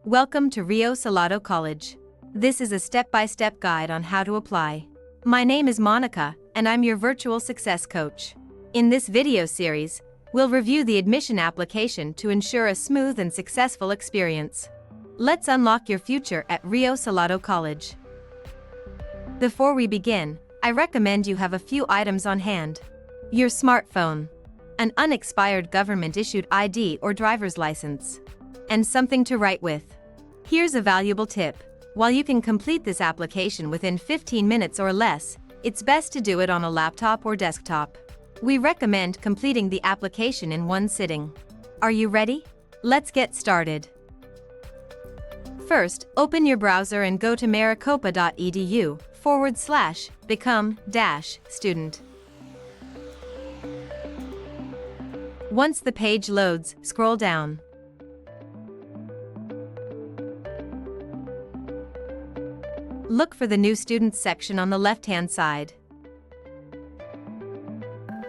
Welcome to Rio Salado College. This is a step-by-step guide on how to apply. My name is Monica, and I'm your virtual success coach. In this video series, we'll review the admission application to ensure a smooth and successful experience. Let's unlock your future at Rio Salado College. Before we begin, I recommend you have a few items on hand. Your smartphone, an unexpired government-issued ID or driver's license, and something to write with. Here's a valuable tip. While you can complete this application within 15 minutes or less, it's best to do it on a laptop or desktop. We recommend completing the application in one sitting. Are you ready? Let's get started. First, open your browser and go to maricopa.edu/become-student. Once the page loads, scroll down. Look for the New Students section on the left-hand side.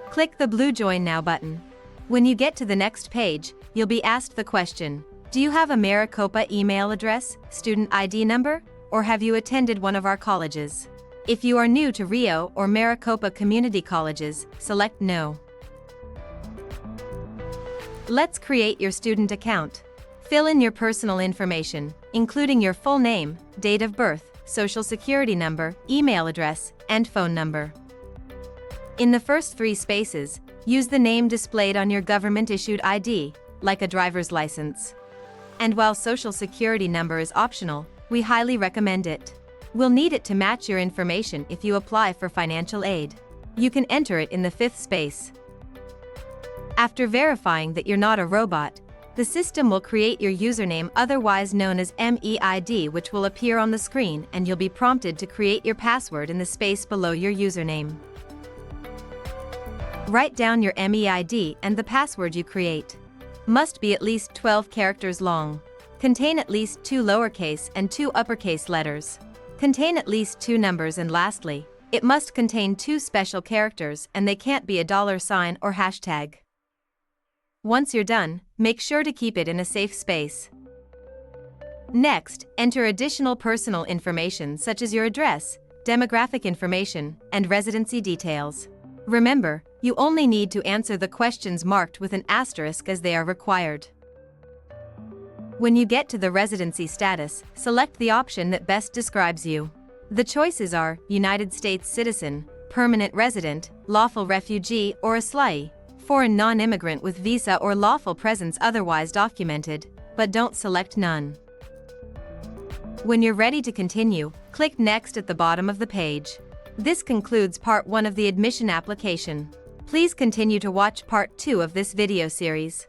Click the blue Join Now button. When you get to the next page, you'll be asked the question, do you have a Maricopa email address, student ID number, or have you attended one of our colleges? If you are new to Rio or Maricopa Community Colleges, select No. Let's create your student account. Fill in your personal information, including your full name, date of birth, social security number, email address, and phone number. In the first 3 spaces, use the name displayed on your government-issued ID, like a driver's license. And while social security number is optional, we highly recommend it. We'll need it to match your information if you apply for financial aid. You can enter it in the 5th space. After verifying that you're not a robot, the system will create your username, otherwise known as MEID, which will appear on the screen, and you'll be prompted to create your password in the space below your username. Write down your MEID and the password you create. Must be at least 12 characters long. Contain at least 2 lowercase and 2 uppercase letters. Contain at least 2 numbers, and lastly, it must contain 2 special characters, and they can't be a $sign or hashtag. Once you're done, make sure to keep it in a safe space. Next, enter additional personal information such as your address, demographic information, and residency details. Remember, you only need to answer the questions marked with an asterisk as they are required. When you get to the residency status, select the option that best describes you. The choices are United States citizen, permanent resident, lawful refugee, or asylum, foreign non-immigrant with visa or lawful presence otherwise documented, but don't select none. When you're ready to continue, click Next at the bottom of the page. This concludes part 1 of the admission application. Please continue to watch part 2 of this video series.